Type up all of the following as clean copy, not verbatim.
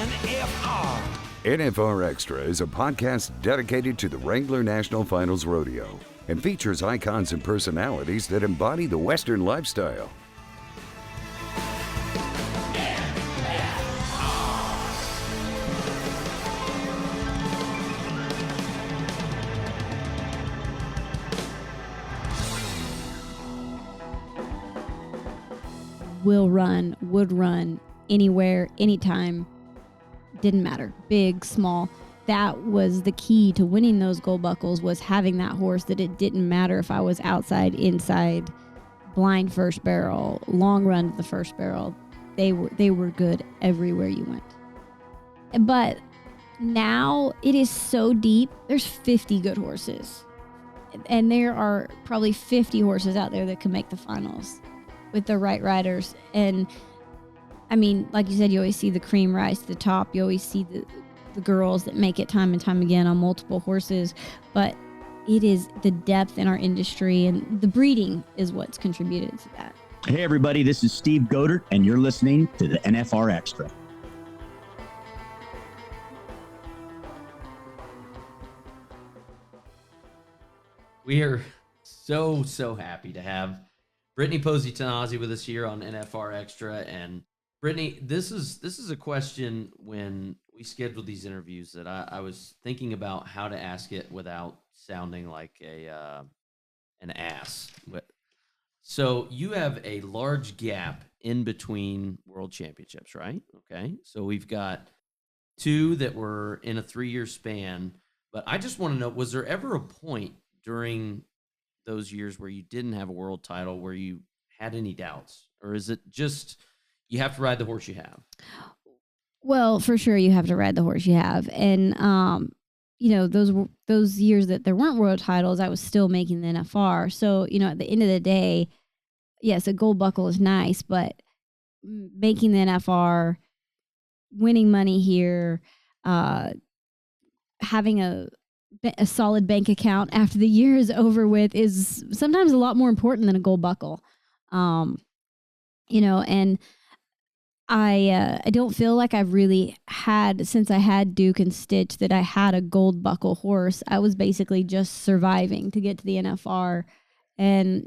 NFR. NFR Extra is a podcast dedicated to the Wrangler National Finals Rodeo and features icons and personalities that embody the Western lifestyle. Would run anywhere, anytime, didn't matter, big, small. That was the key to winning those gold buckles, was having that horse that it didn't matter if I was outside, inside, blind first barrel, long run to the first barrel. They were good everywhere you went. But now it is so deep. There's 50 good horses. And there are probably 50 horses out there that can make the finals with the right riders. And I mean, like you said, you always see the cream rise to the top. You always see the girls that make it time and time again on multiple horses. But it is the depth in our industry, and the breeding is what's contributed to that. Hey, everybody, this is Steve Godert, and you're listening to the NFR Extra. We are so happy to have Brittany Pozzi Tonozzi with us here on NFR Extra. And Brittany, this is a question when we scheduled these interviews that I was thinking about how to ask it without sounding like an ass. So you have a large gap in between world championships, right? Okay. So we've got two that were in a 3-year span, but I just want to know, was there ever a point during those years where you didn't have a world title where you had any doubts? Or is it just you have to ride the horse you have? Well, for sure you have to ride the horse you have. And those years that there weren't world titles, I was still making the NFR. So, at the end of the day, yes, a gold buckle is nice, but making the NFR, winning money here, having a solid bank account after the year is over with is sometimes a lot more important than a gold buckle. And I don't feel like I've really had, since I had Duke and Stitch, that I had a gold buckle horse. I was basically just surviving to get to the NFR. And,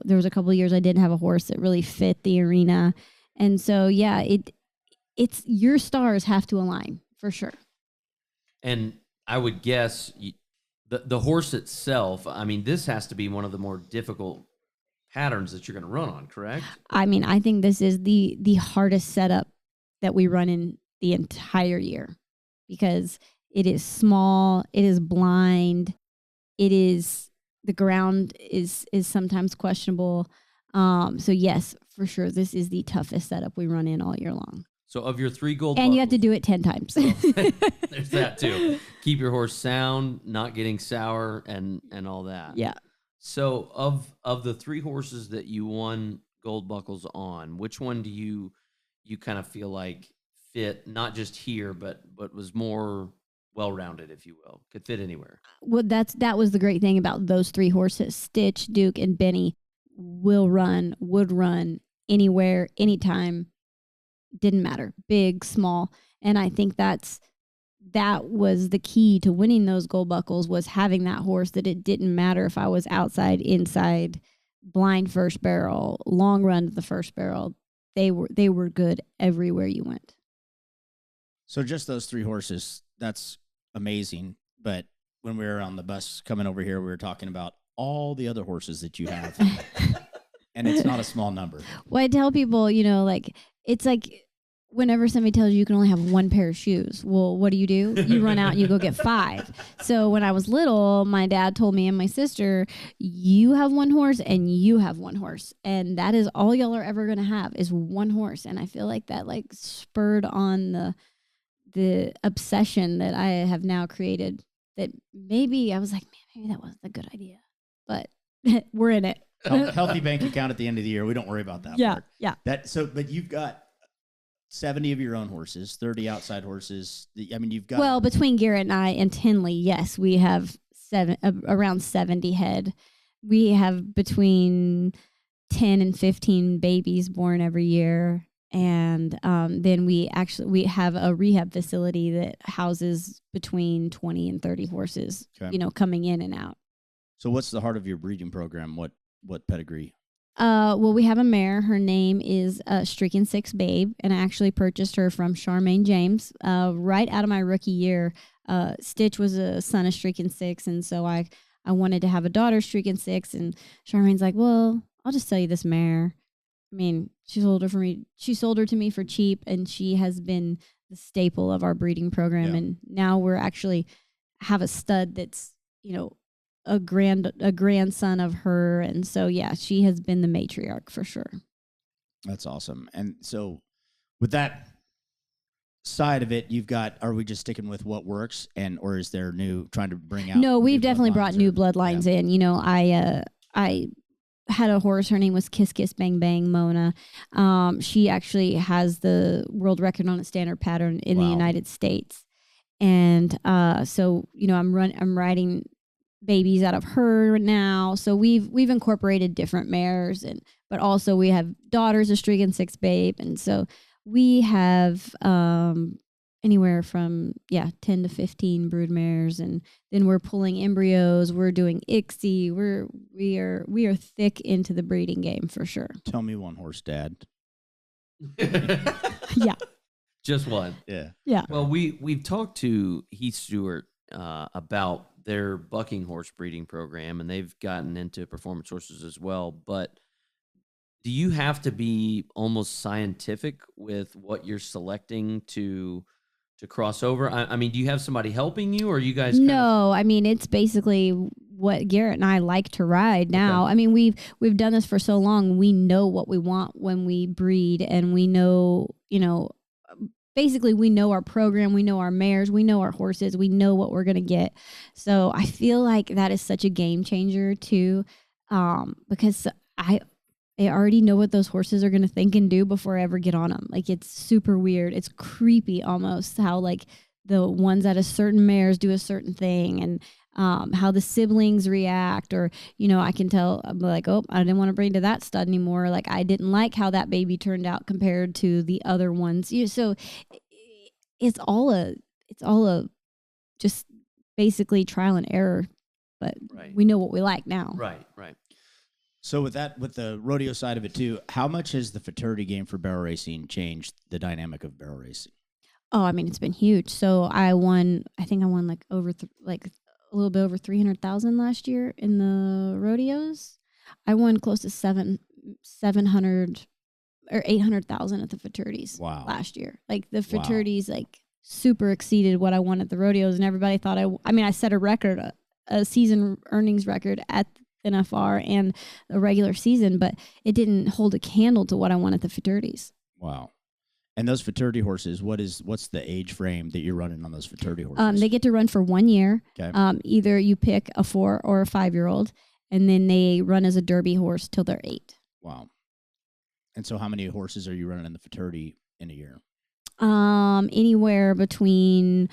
there was a couple of years I didn't have a horse that really fit the arena. And so, yeah, it's your stars have to align for sure. And I would guess the horse itself, I mean, this has to be one of the more difficult patterns that you're going to run on, correct? I mean, I think this is the hardest setup that we run in the entire year, because it is small, it is blind, the ground is sometimes questionable. So yes, for sure, this is the toughest setup we run in all year long. So of your 3 gold and buckles, you have to do it 10 times. There's that too. Keep your horse sound, not getting sour, and all that. Yeah. So of the 3 horses that you won gold buckles on, which one do you kind of feel like fit not just here, but was more well-rounded, if you will, could fit anywhere? Well, that was the great thing about those 3 horses. Stitch, Duke, and Benny would run anywhere, anytime, didn't matter, big, small. And I think that was the key to winning those gold buckles, was having that horse that it didn't matter if I was outside, inside, blind first barrel, long run to the first barrel. They were good everywhere you went. So just those 3 horses, that's amazing. But when we were on the bus coming over here, we were talking about all the other horses that you have. And it's not a small number. Well, I tell people, it's like whenever somebody tells you can only have 1 pair of shoes, well, what do? You run out and you go get 5. So when I was little, my dad told me and my sister, you have 1 horse and you have 1 horse. And that is all y'all are ever going to have is 1 horse. And I feel like that spurred on the obsession that I have now created, that maybe I was like, man, maybe that wasn't a good idea, but we're in it. Healthy bank account at the end of the year. We don't worry about that part. Yeah. But you've got 70 of your own horses, 30 outside horses. I mean, you've got... Well, between Garret and I and Tinlee, yes, we have around 70 head. We have between 10 and 15 babies born every year. And then we have a rehab facility that houses between 20 and 30 horses, Okay. coming in and out. So what's the heart of your breeding program? What pedigree? Well, we have a mare. Her name is Streaking Six Babe, and I actually purchased her from Charmaine James right out of my rookie year. Stitch was a son of Streaking Six, and so I wanted to have a daughter, Streaking Six, and Charmaine's like, well, I'll just sell you this mare. I mean, she sold her to me for cheap, and she has been the staple of our breeding program. Yeah. And now we're actually have a stud that's, a grandson of her. And so, yeah, she has been the matriarch for sure. That's awesome. And so with that side of it, are we just sticking with what works, or is there trying to bring out? No, we've new definitely brought bloodlines new bloodlines in. I had a horse. Her name was Kiss Kiss Bang Bang Mona. She actually has the world record on a standard pattern in the United States. And so I'm riding babies out of her now. So we've incorporated different mares, but also we have daughters of Streaking Six Babe, and so we have anywhere from 10 to 15 brood mares, and then we're pulling embryos. We're doing ICSI. We are thick into the breeding game for sure. Tell me one horse, Dad. Yeah, just one. Yeah. Well, we've talked to Heath Stewart about their bucking horse breeding program, and they've gotten into performance horses as well. But do you have to be almost scientific with what you're selecting to cross over? I mean, do you have somebody helping you, or are you guys? No, I mean, it's basically what Garret and I like to ride now. Okay. I mean, we've done this for so long. We know what we want when we breed, and we know, basically we know our program, we know our mares, we know our horses, we know what we're going to get. So I feel like that is such a game changer too, because I already know what those horses are going to think and do before I ever get on them. Like, it's super weird. It's creepy almost how like the ones that a certain mares do a certain thing, and how the siblings react, or, I can tell, I'm like, oh, I didn't want to bring to that stud anymore. Like, I didn't like how that baby turned out compared to the other ones. So it's all a just basically trial and error, but we know what we like now. Right. So with the rodeo side of it too, how much has the futurity game for barrel racing changed the dynamic of barrel racing? Oh, I mean, it's been huge. So I think I won like over like a little bit over 300,000 last year in the rodeos. I won close to 700 or 800,000 at the Futurities last year. Like, the Futurities like super exceeded what I won at the rodeos, and everybody thought I set a record, a season earnings record at NFR and the regular season, but it didn't hold a candle to what I won at the Futurities. Wow. And those futurity horses, what's the age frame that you're running on those futurity horses? They get to run for 1 year. Okay. Either you pick a 4 or a 5-year-old, and then they run as a derby horse till they're 8. Wow. And so how many horses are you running in the futurity in a year? Anywhere between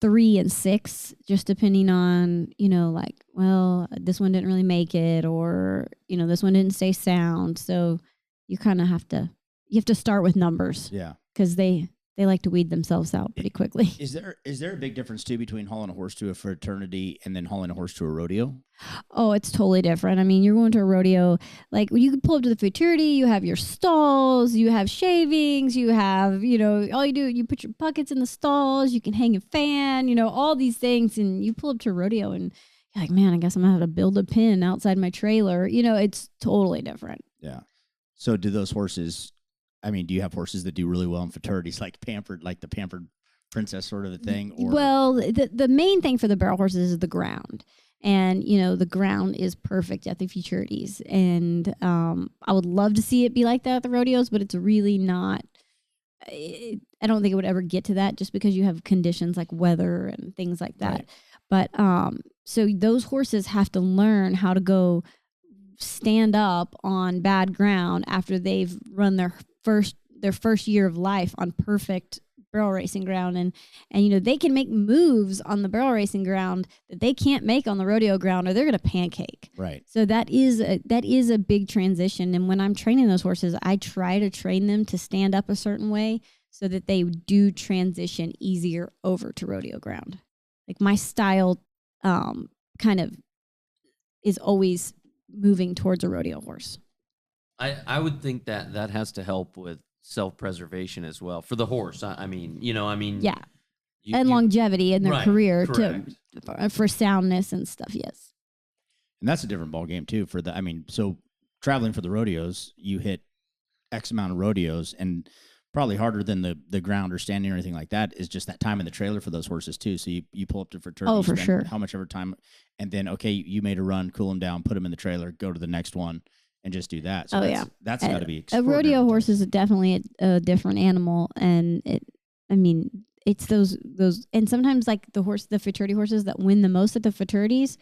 3 and 6, just depending on, this one didn't really make it, or, this one didn't stay sound. So you kind of have to start with numbers. Yeah. Because they like to weed themselves out pretty quickly. Is there a big difference too between hauling a horse to a fraternity and then hauling a horse to a rodeo? Oh, it's totally different. I mean, you're going to a rodeo, like when you can pull up to the futurity, you have your stalls, you have shavings, you have, all you do, you put your buckets in the stalls, you can hang a fan, all these things, and you pull up to a rodeo and you're like, man, I guess I'm gonna have to build a pen outside my trailer. It's totally different. Yeah. So do those horses, do you have horses that do really well in fraternities, like the pampered princess sort of a thing? Or? Well, the main thing for the barrel horses is the ground. And, the ground is perfect at the Futurities. And I would love to see it be like that at the rodeos, but it's really not. I don't think it would ever get to that, just because you have conditions like weather and things like that. Right. But so those horses have to learn how to go stand up on bad ground after they've run their first year of life on perfect barrel racing ground, and you know, they can make moves on the barrel racing ground that they can't make on the rodeo ground, or they're going to pancake. Right. So that is a big transition. And when I'm training those horses, I try to train them to stand up a certain way so that they do transition easier over to rodeo ground. Like my style kind of is always moving towards a rodeo horse. I would think that has to help with self-preservation as well for the horse. I mean, Yeah. And longevity in their right, career correct. for soundness and stuff. Yes. And that's a different ball game too. So traveling for the rodeos, you hit X amount of rodeos, and probably harder than the ground or standing or anything like that is just that time in the trailer for those horses too. So you pull up to Futurities. Oh, for sure. How much ever time, and then okay, you made a run, cool them down, put them in the trailer, go to the next one, and just do that. So that's got to be a rodeo horse is definitely a different animal, and it's those, and sometimes like the futurity horses that win the most at the futurities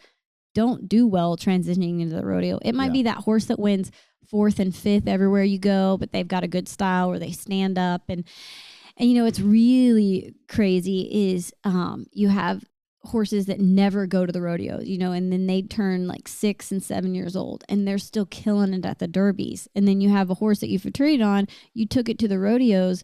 don't do well transitioning into the rodeo. It might be that horse that wins 4th and 5th everywhere you go, but they've got a good style where they stand up, and you know, it's really crazy is you have horses that never go to the rodeo, you know, and then they turn like 6 and 7 years old and they're still killing it at the derbies. And then you have a horse that you futuried on, you took it to the rodeos,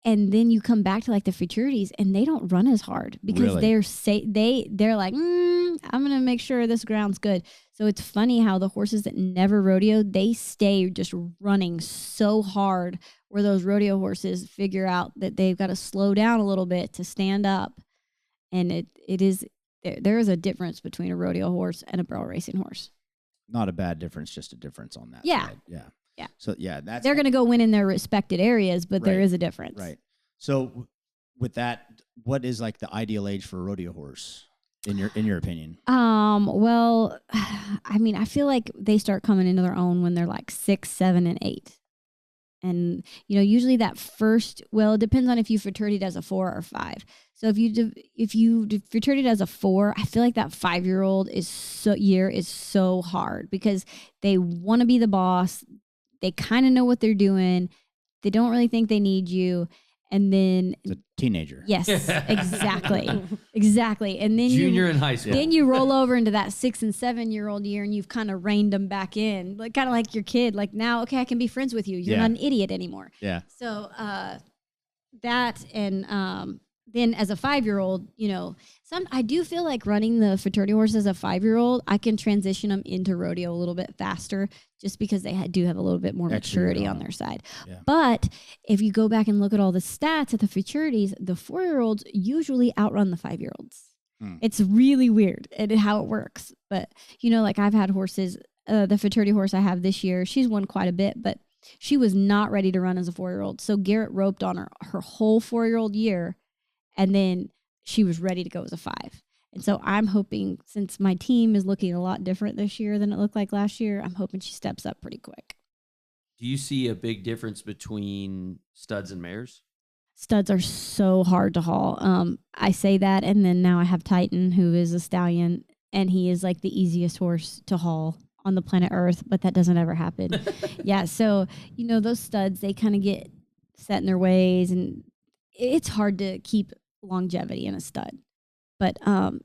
and then you come back to like the futurities and they don't run as hard because they're like, I'm going to make sure this ground's good. So it's funny how the horses that never rodeo, they stay just running so hard, where those rodeo horses figure out that they've got to slow down a little bit to stand up. And there is a difference between a rodeo horse and a barrel racing horse. Not a bad difference, just a difference on that Yeah. side. Yeah. Yeah. So they're going to go win in their respected areas, but there is a difference. Right. So with that, what is like the ideal age for a rodeo horse in your opinion? Well, I mean, I feel like they start coming into their own when they're like 6, 7, and 8. And, you know, usually that first, well, it depends on if you futurited as a 4 or 5. So if you futurited as a 4, I feel like that 5-year-old is so hard because they want to be the boss. They kind of know what they're doing. They don't really think they need you. And then it's a teenager. Yes, exactly. Exactly. And then junior in high school. Then you roll over into that 6 and 7-year-old year and you've kind of reined them back in. Like kind of like your kid. Like now, okay, I can be friends with you. You're not an idiot anymore. Yeah. So that and then as a 5-year-old, you know, I do feel like running the futurity horse as a 5-year-old, I can transition them into rodeo a little bit faster just because they do have a little bit more maturity on their side. Yeah. But if you go back and look at all the stats at the futurities, the 4-year-olds usually outrun the 5-year-olds. It's really weird how it works. But, you know, like I've had horses, the futurity horse I have this year, she's won quite a bit, but she was not ready to run as a 4-year-old. So Garret roped on her whole 4-year-old year. And then she was ready to go as a 5. And so I'm hoping, since my team is looking a lot different this year than it looked like last year, I'm hoping she steps up pretty quick. Do you see a big difference between studs and mares? Studs are so hard to haul. I say that, and then now I have Titan, who is a stallion, and he is like the easiest horse to haul on the planet Earth, but that doesn't ever happen. Yeah, so, you know, those studs, they kind of get set in their ways, and it's hard to keep longevity in a stud. But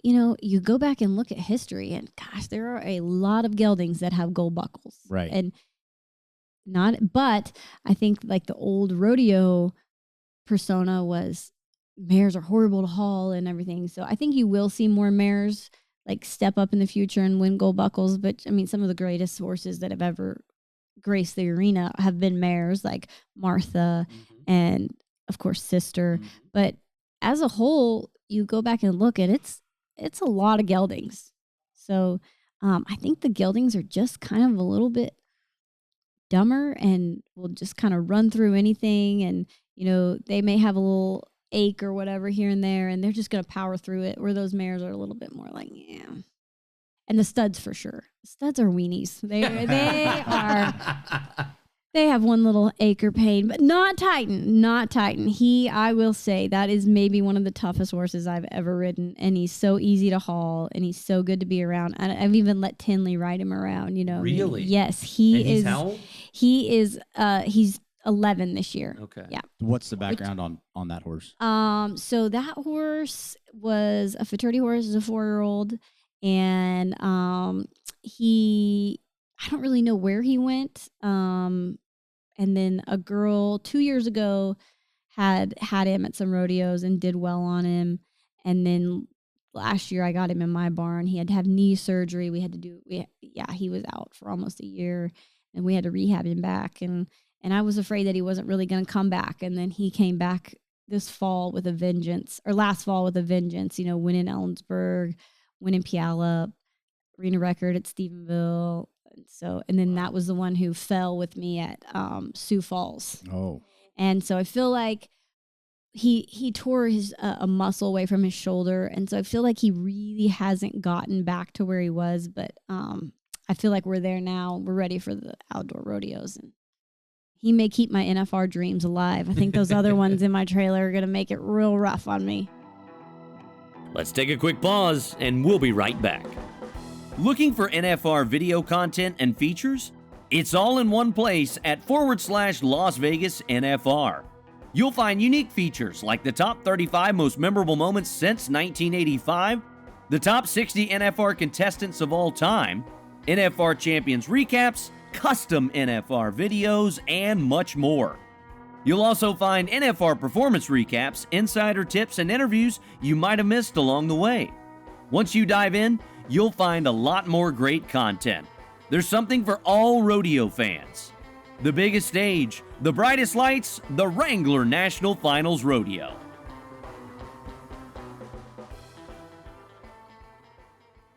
you know, you go back and look at history, and gosh, there are a lot of geldings that have gold buckles, right? And but I think like the old rodeo persona was mares are horrible to haul and everything. So I think you will see more mares like step up in the future and win gold buckles. But I mean, some of the greatest horses that have ever graced the arena have been mares, like Martha and of course Sister. But as a whole, you go back and look at it's a lot of geldings. So I think the geldings are just kind of a little bit dumber and will just kind of run through anything. And, you know, they may have a little ache or whatever here and there, and they're just going to power through it, where those mares are a little bit more like, yeah. And the studs for sure. The studs are weenies. They are... They have one little ache or pain, but not Titan. I will say that is maybe one of the toughest horses I've ever ridden, and he's so easy to haul, and he's so good to be around. I've even let Tinlee ride him around, you know. Really? Yes, he is. How old? He is. He's 11 this year. Okay. Yeah. What's the background on that horse? So that horse was a futurity horse, is a 4-year-old, and I don't really know where he went. And then a girl 2 years ago had him at some rodeos and did well on him. And then last year I got him in my barn. He had to have knee surgery. He was out for almost a year, and we had to rehab him back. And I was afraid that he wasn't really going to come back. And then he came back this fall with a vengeance, or last fall with a vengeance, winning Ellensburg, winning Puyallup, arena record at Stephenville. And then that was the one who fell with me at Sioux Falls. Oh. And so I feel like he tore his a muscle away from his shoulder, and so I feel like he really hasn't gotten back to where he was. But I feel like we're there now. We're ready for the outdoor rodeos, and he may keep my NFR dreams alive. I think those other ones in my trailer are going to make it real rough on me. Let's take a quick pause, and we'll be right back. Looking for NFR video content and features? It's all in one place at /Las Vegas NFR. You'll find unique features like the top 35 most memorable moments since 1985, the top 60 NFR contestants of all time, NFR champions recaps, custom NFR videos, and much more. You'll also find NFR performance recaps, insider tips, and interviews you might have missed along the way. Once you dive in, you'll find a lot more great content. There's something for all rodeo fans. The biggest stage, the brightest lights, the Wrangler National Finals Rodeo.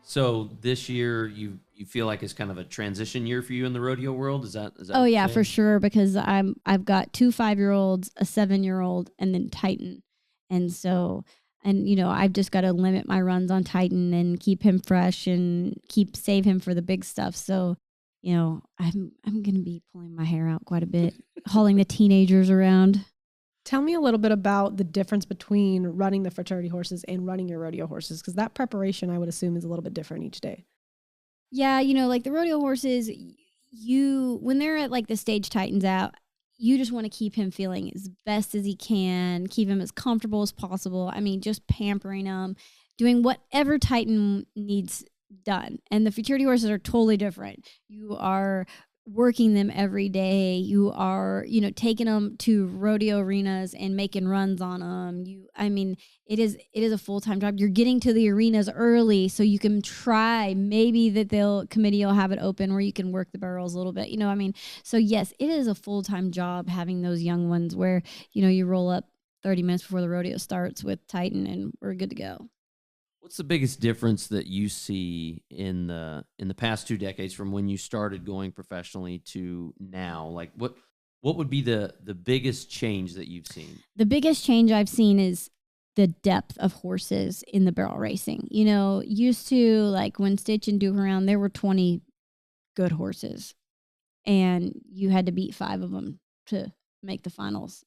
So this year, you feel like it's kind of a transition year for you in the rodeo world? Is that? Oh yeah, for sure. Because I've got 2 5-year-olds, a 7-year-old, and then Titan, and so. And, I've just got to limit my runs on Titan and keep him fresh and save him for the big stuff. So, I'm going to be pulling my hair out quite a bit, hauling the teenagers around. Tell me a little bit about the difference between running the fraternity horses and running your rodeo horses, because that preparation, I would assume, is a little bit different each day. Yeah, like the rodeo horses, when they're at like the stage Titans out, you just want to keep him feeling as best as he can, keep him as comfortable as possible. I mean, just pampering him, doing whatever Titan needs done. And the futurity horses are totally different. You are working them every day. You are, taking them to rodeo arenas and making runs on them. It is a full-time job. You're getting to the arenas early so you can try, maybe that committee will have it open where you can work the barrels a little bit. So yes, it is a full-time job having those young ones where, you roll up 30 minutes before the rodeo starts with Titan and we're good to go. What's the biggest difference that you see in the past 2 decades from when you started going professionally to now? Like what would be the biggest change that you've seen? The biggest change I've seen is the depth of horses in the barrel racing. Used to, like when Stitch and Duke around, there were 20 good horses and you had to beat 5 of them to make the finals.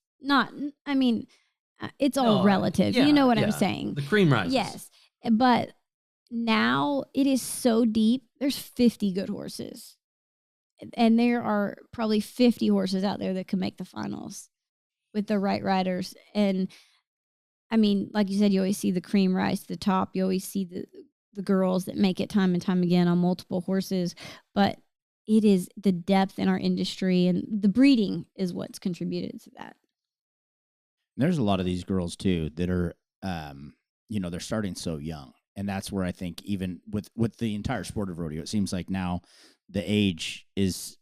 It's all relative. Yeah, you know what I'm saying? The cream rises. Yes. But now it is so deep. There's 50 good horses. And there are probably 50 horses out there that can make the finals with the right riders. And like you said, you always see the cream rise to the top. You always see the girls that make it time and time again on multiple horses. But it is the depth in our industry, and the breeding is what's contributed to that. There's a lot of these girls too that are, they're starting so young. And that's where I think even with the entire sport of rodeo, it seems like now the age is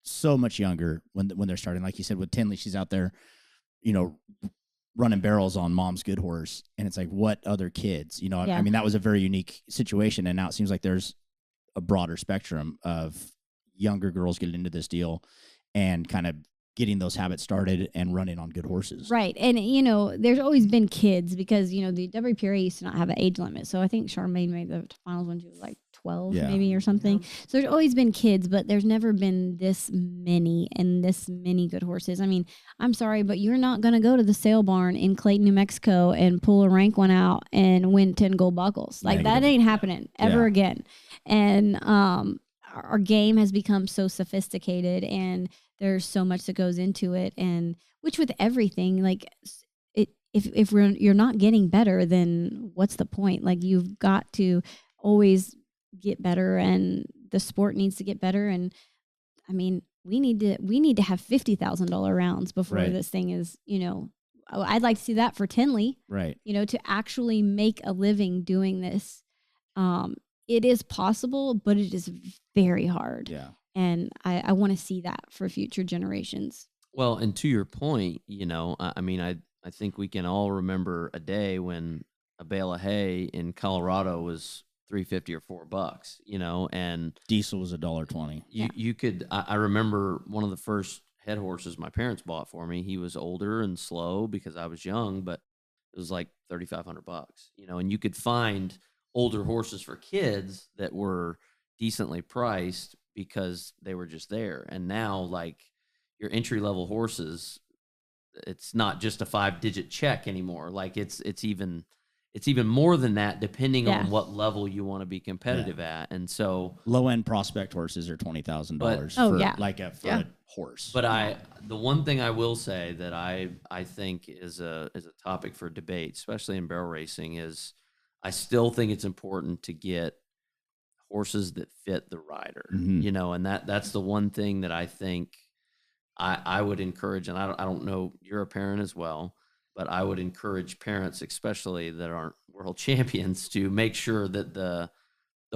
so much younger when they're starting. Like you said, with Tinlee, she's out there, running barrels on mom's good horse. And it's like, what other kids? Yeah. That was a very unique situation. And now it seems like there's a broader spectrum of younger girls getting into this deal and kind of getting those habits started and running on good horses. Right. And, there's always been kids because, the WPRA used to not have an age limit. So I think Charmaine made the finals when she was like 12 maybe or something. Yeah. So there's always been kids, but there's never been this many good horses. I'm sorry, but you're not going to go to the sale barn in Clayton, New Mexico and pull a rank one out and win 10 gold buckles. Like that ain't happening ever again. And, our game has become so sophisticated, and there's so much that goes into it, and which with everything, like if you're not getting better, then what's the point? Like, you've got to always get better, and the sport needs to get better. And I mean, we need to have $50,000 rounds before this thing is, I'd like to see that for Tinlee, right? To actually make a living doing this. It is possible, but it is very hard. Yeah. And I want to see that for future generations. Well, and to your point, I think we can all remember a day when a bale of hay in Colorado was $3.50 or $4, and diesel was $1.20. You could. I remember one of the first head horses my parents bought for me. He was older and slow because I was young, but it was like $3,500, and you could find older horses for kids that were decently priced because they were just there. And now, like, your entry level horses, it's not just a 5-digit check anymore. Like, it's even more than that, depending on what level you want to be competitive at. And so low end prospect horses are $20,000 for a horse. But the one thing I will say that I think is a topic for debate, especially in barrel racing, is I still think it's important to get horses that fit the rider. And that's the one thing that I think I would encourage. And I don't know, you're a parent as well, but I would encourage parents, especially that aren't world champions, to make sure that the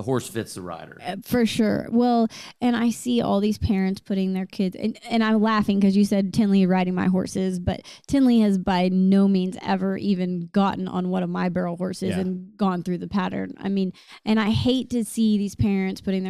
horse fits the rider. For sure. Well, and I see all these parents putting their kids, and I'm laughing because you said Tinlee riding my horses, but Tinlee has by no means ever even gotten on one of my barrel horses and gone through the pattern. I mean, and I hate to see these parents putting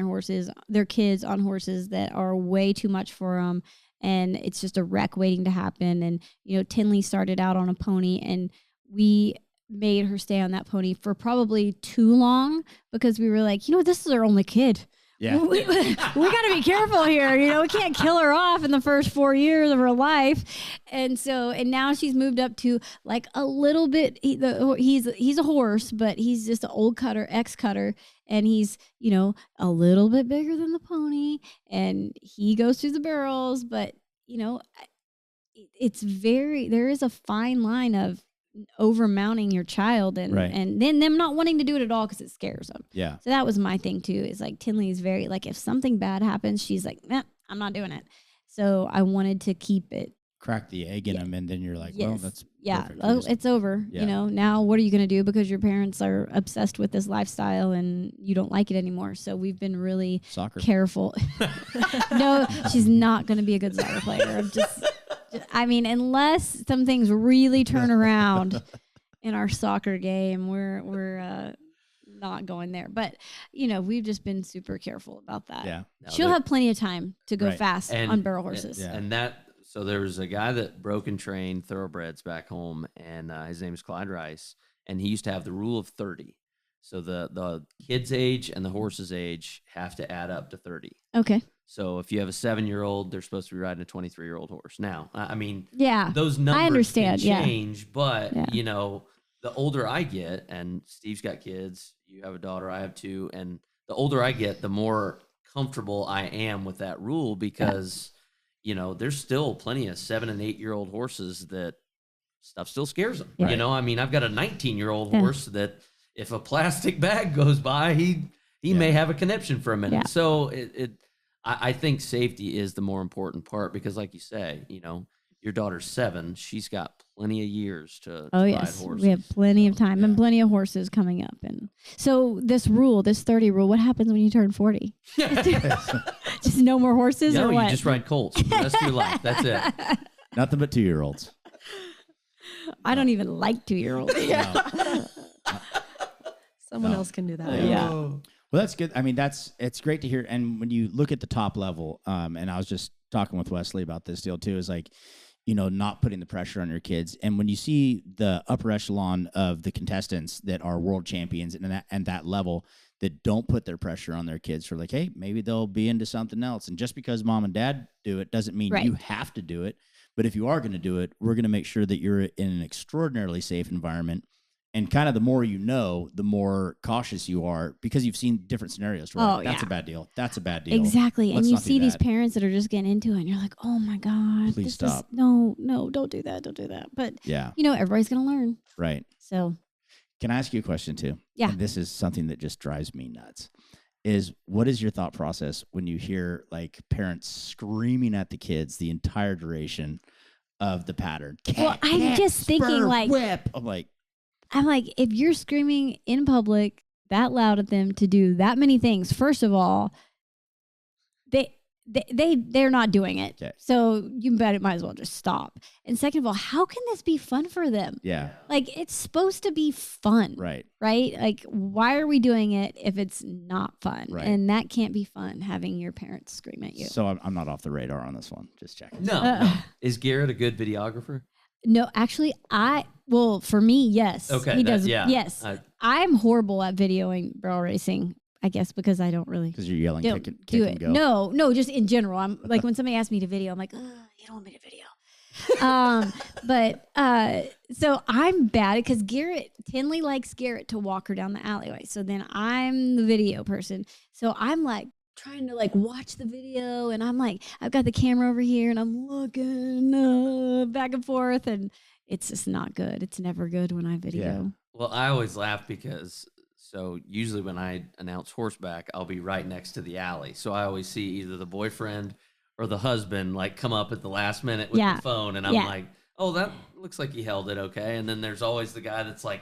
their kids on horses that are way too much for them. And it's just a wreck waiting to happen. And, Tinlee started out on a pony, and we made her stay on that pony for probably too long because we were like, this is our only kid. Yeah. We got to be careful here. We can't kill her off in the first 4 years of her life. And now she's moved up to like a little bit. He's a horse, but he's just an old cutter, ex-cutter. And he's, a little bit bigger than the pony, and he goes through the barrels, but there is a fine line of over mounting your child and then them not wanting to do it at all because it scares them. Yeah. So that was my thing too, is like Tinlee is very, like, if something bad happens, she's like, nah, I'm not doing it. So I wanted to keep it. Crack the egg in them, and then you're like, well, that's perfect. Oh, it's over. Now what are you going to do, because your parents are obsessed with this lifestyle and you don't like it anymore. So we've been really careful. No, she's not going to be a good soccer player. Unless some things really turn around in our soccer game, we're not going there. But we've just been super careful about that. Yeah, she'll have plenty of time to go fast on barrel horses. So there was a guy that broke and trained thoroughbreds back home, and his name is Clyde Rice, and he used to have the rule of 30. So the kid's age and the horse's age have to add up to 30. Okay. So if you have a 7-year-old, they're supposed to be riding a 23-year-old horse. Now, those numbers I understand, can change, but the older I get, and Steve's got kids, you have a daughter, I have two, and the older I get, the more comfortable I am with that rule, because there's still plenty of 7- and 8-year-old horses that stuff still scares them. Yeah. I've got a 19-year-old horse that if a plastic bag goes by, he may have a conniption for a minute. Yeah. So I think safety is the more important part, because like you say, your daughter's 7, she's got plenty of years to ride horses. We have plenty of time and plenty of horses coming up. And so this 30 rule, what happens when you turn 40? Just no more horses, or what? You just ride colts for the rest of your life. That's it. Nothing but 2-year-olds. I don't even like 2-year-olds. Someone else can do that. Yeah. Well, that's good. I mean, it's great to hear. And when you look at the top level, and I was just talking with Wesley about this deal too, is like, not putting the pressure on your kids. And when you see the upper echelon of the contestants that are world champions and that level that don't put their pressure on their kids for like, hey, maybe they'll be into something else. And just because mom and dad do it doesn't mean you have to do it. But if you are going to do it, we're going to make sure that you're in an extraordinarily safe environment And kind of the more you know, the more cautious you are because you've seen different scenarios. Right? That's a bad deal. That's a bad deal. Exactly. Let's and you not do see these that. parents that are just getting into it and you're like, oh my God. Please this stop. No, don't do that. Don't do that. But, Yeah. Everybody's going to learn. Right. So. Can I ask you a question too? Yeah. And this is something that just drives me nuts. Is what is your thought process when you hear like parents screaming at the kids the entire duration of the pattern? Well, I'm just thinking like, whip. I'm like, if you're screaming in public that loud at them to do that many things, first of all, they're not doing it. Okay. So you bet it might as well just stop. And second of all, how can this be fun for them? yeah, Like it's supposed to be fun. right. Right? Like why are we doing it if it's not fun? Right. And that can't be fun having your parents scream at you. So I'm not off the radar on this one. Just checking. No. Is Garrett a good videographer? No, actually for me, yes. Okay, He does. yeah. Yes. I'm horrible at videoing barrel racing, I guess, because I don't really Because you're yelling, don't kick do and it. go. No, just in general. I'm like when somebody asks me to video, I'm like, you don't want me to video. So I'm bad because Tinlee likes Garrett to walk her down the alleyway. So then I'm the video person. So I'm like trying to like watch the video and I'm like, I've got the camera over here and I'm looking back and forth and it's just not good. It's never good when I video. Yeah. Well, I always laugh because usually when I announce horseback, I'll be right next to the alley. So I always see either the boyfriend or the husband like come up at the last minute with the phone. And I'm like, oh, that looks like he held it okay. And then there's always the guy that's like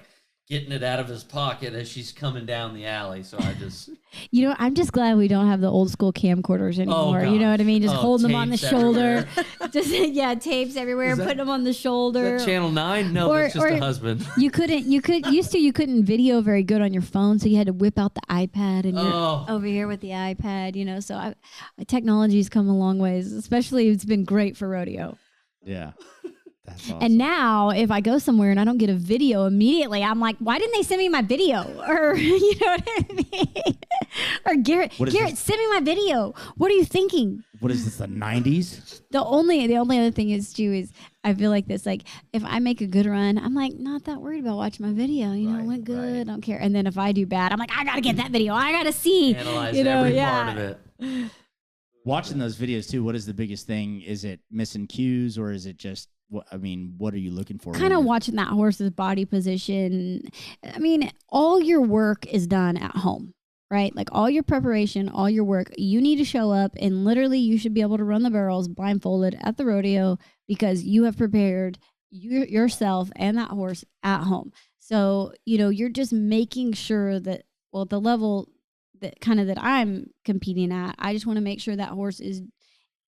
getting it out of his pocket as she's coming down the alley. So I just... I'm just glad we don't have the old school camcorders anymore. You know what I mean? Just holding them on the shoulder. Everywhere. Tapes everywhere, putting them on the shoulder. Is that Channel 9? No, that's just a husband. You couldn't video very good on your phone, so you had to whip out the iPad and you're over here with the iPad, so technology's come a long ways, especially it's been great for rodeo. Yeah. That's awesome. And now if I go somewhere and I don't get a video immediately, I'm like, why didn't they send me my video? Or, you know what I mean? Or Garrett, send me my video. What are you thinking? What is this, the 90s? The only other thing is too is I feel like this, like if I make a good run, I'm like not that worried about watching my video. I went good, I don't care. And then if I do bad, I'm like, I gotta get that video. I gotta see. Analyze every part of it. Watching those videos too, what is the biggest thing? Is it missing cues or is it just what are you looking for? Kind of watching that horse's body position. I mean, all your work is done at home, right? Like all your preparation, all your work, you need to show up and literally you should be able to run the barrels blindfolded at the rodeo because you have prepared yourself and that horse at home. So, you're just making sure that, the level that I'm competing at, I just want to make sure that horse is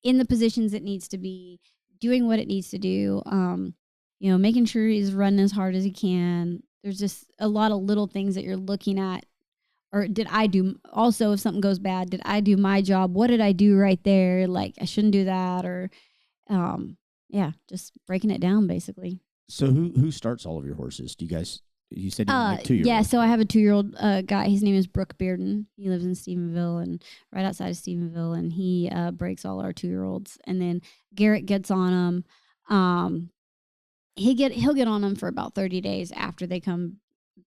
in the positions it needs to be, doing what it needs to do, making sure he's running as hard as he can. There's just a lot of little things that you're looking at. Or did I do, also if something goes bad, did I do my job? What did I do right there? Like I shouldn't do that or, just breaking it down basically. So who starts all of your horses? Do you guys, you said you have 2-year-old. Yeah, so I have a 2-year-old guy. His name is Brooke Bearden. He lives in Stephenville and right outside of Stephenville, and he breaks all our 2-year-olds. And then Garrett gets on them. He'll get on them for about 30 days after they come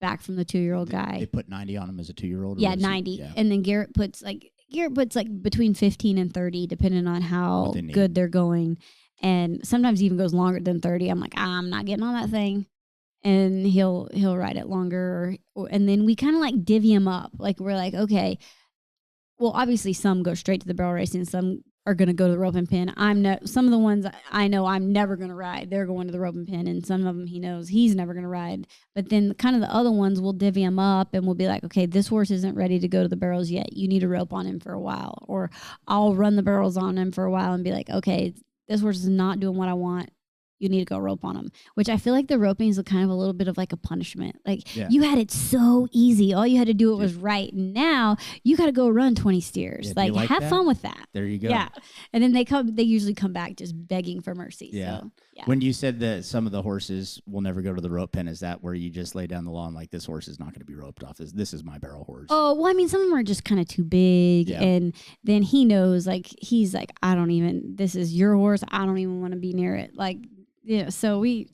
back from the 2-year-old guy. They put 90 on him as a 2-year-old? Yeah, 90. Yeah. And then Garrett puts between 15 and 30, depending on how good they're going. And sometimes he even goes longer than 30. I'm like, I'm not getting on that thing. And he'll ride it longer, and then we kind of like divvy him up. Like we're like, okay, well, obviously some go straight to the barrel racing, some are gonna go to the rope and pin. Some of the ones I know I'm never gonna ride, they're going to the rope and pin, and some of them he knows he's never gonna ride. But then kind of the other ones we'll divvy him up, and we'll be like, okay, this horse isn't ready to go to the barrels yet. You need a rope on him for a while, or I'll run the barrels on him for a while and be like, okay, this horse is not doing what I want. You need to go rope on them, which I feel like the roping is kind of a little bit of like a punishment. Like you had it so easy. All you had to do it was right. And now you got to go run 20 steers. Yeah, like have fun with that. There you go. Yeah. And then they usually come back just begging for mercy. Yeah. So, yeah. When you said that some of the horses will never go to the rope pen, is that where you just lay down the law and like, this horse is not going to be roped off? This is my barrel horse. Oh, well, I mean, some of them are just kind of too big. Yeah. And then he knows, like, he's like, this is your horse. I don't even want to be near it. Like, yeah, so we've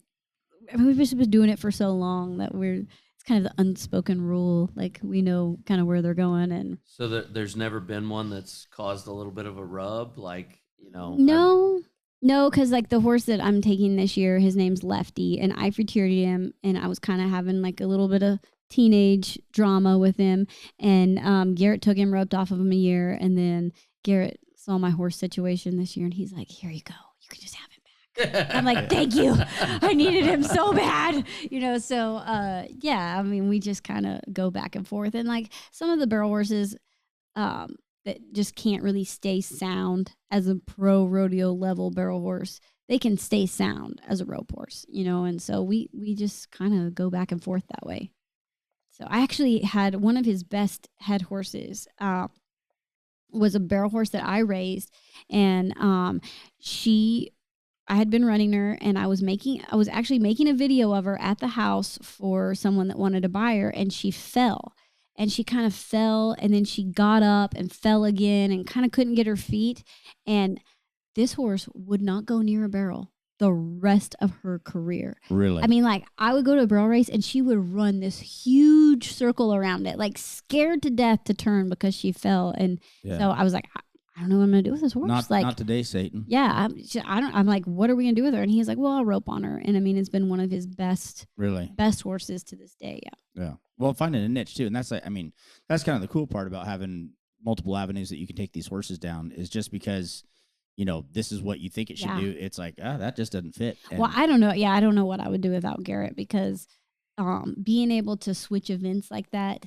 just been doing it for so long that it's kind of the unspoken rule. Like we know kind of where they're going, and So there's never been one that's caused a little bit of a rub, like, no, because like the horse that I'm taking this year, his name's Lefty, and I futurited him, and I was kind of having like a little bit of teenage drama with him, and Garret took him, roped off of him a year, and then Garret saw my horse situation this year, and he's like, "Here you go, you can just have him back." I'm like, "Thank you, I needed him so bad," So yeah, I mean, we just kind of go back and forth, and like some of the barrel horses, that just can't really stay sound as a pro rodeo level barrel horse. They can stay sound as a rope horse, and so we just kind of go back and forth that way. So I actually had one of his best head horses was a barrel horse that I raised, and I had been running her, and I was actually making a video of her at the house for someone that wanted to buy her, and she fell. And she kind of fell, and then she got up and fell again and kind of couldn't get her feet. And this horse would not go near a barrel the rest of her career. Really? I mean, like, I would go to a barrel race, and she would run this huge circle around it, like scared to death to turn because she fell. And so I was like, I don't know what I'm going to do with this horse. Not today, Satan. Yeah. I'm like, what are we going to do with her? And he's like, well, I'll rope on her. And I mean, it's been one of his best horses to this day. Yeah. Yeah. Well, finding a niche too. And that's like, I mean, that's kind of the cool part about having multiple avenues that you can take these horses down, is just because, this is what you think it should do. It's like, that just doesn't fit. And well, I don't know. Yeah. I don't know what I would do without Garret, because being able to switch events like that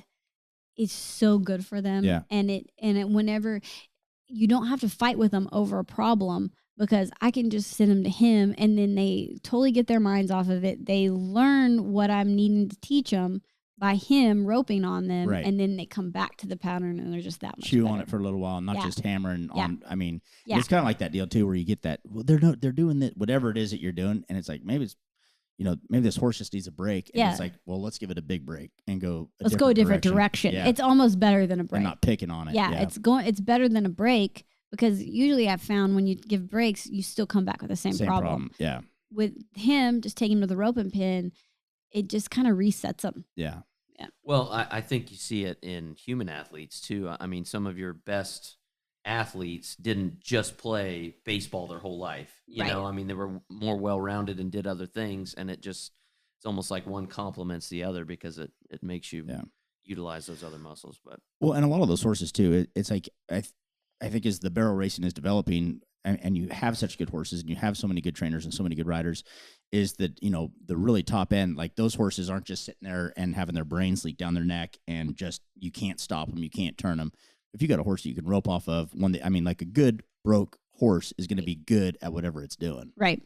is so good for them. Yeah. And it whenever you don't have to fight with them over a problem, because I can just send them to him, and then they totally get their minds off of it. They learn what I'm needing to teach them by him roping on them, Right. and then they come back to the pattern, and they're just that much chew better. on it for a little while, not just hammering on. I mean, Yeah. it's kind of like that deal too, where you get that. Well, they're doing that, whatever it is that you're doing, and it's like maybe it's, maybe this horse just needs a break, and it's like, well, let's give it a big break and go. Let's go a different direction. Yeah. It's almost better than a break. And not picking on it. Yeah, it's better than a break, because usually I've found when you give breaks, you still come back with the same problem. Yeah. With him, just taking him to the rope and pin, it just kind of resets him. Yeah. Yeah. Well, I think you see it in human athletes too. I mean, some of your best athletes didn't just play baseball their whole life. You know, I mean, they were more well-rounded and did other things, and it's almost like one complements the other, because it makes you utilize those other muscles. But well, and a lot of those horses too, it's like I think as the barrel racing is developing, and you have such good horses, and you have so many good trainers and so many good riders, is that, the really top end, like those horses aren't just sitting there and having their brains leak down their neck, and just, you can't stop them, you can't turn them. If you got a horse that you can rope off of, like a good broke horse is going to be good at whatever it's doing. Right.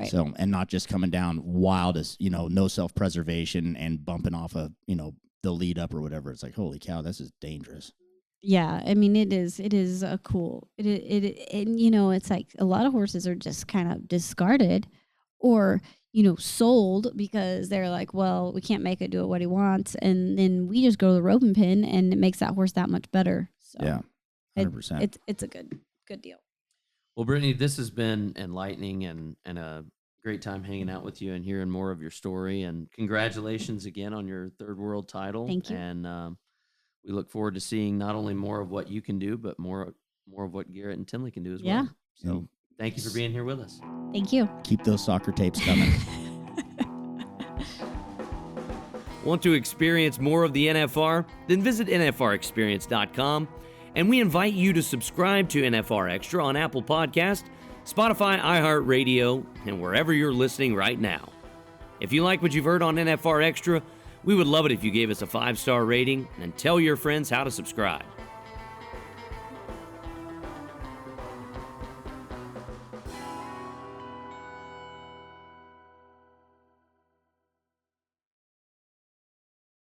So, and not just coming down wild as, no self-preservation and bumping off of, the lead up or whatever. It's like, holy cow, this is dangerous. Yeah, I mean, it is cool. And it's like a lot of horses are just kind of discarded, or, sold, because they're like, well, we can't make it do what he wants. And then we just go to the rope and pin, and it makes that horse that much better. So yeah, 100%. It's a good deal. Well, Brittany, this has been enlightening and a great time hanging out with you and hearing more of your story. And congratulations again on your third world title. Thank you. And we look forward to seeing not only more of what you can do, but more of what Garret and Tinlee can do as well. So thank you for being here with us. Thank you. Keep those soccer tapes coming. Want to experience more of the NFR? Then visit NFRexperience.com, and we invite you to subscribe to NFR Extra on Apple Podcast, Spotify, iHeartRadio, and wherever you're listening right now. If you like what you've heard on NFR Extra, we would love it if you gave us a 5-star rating and tell your friends how to subscribe.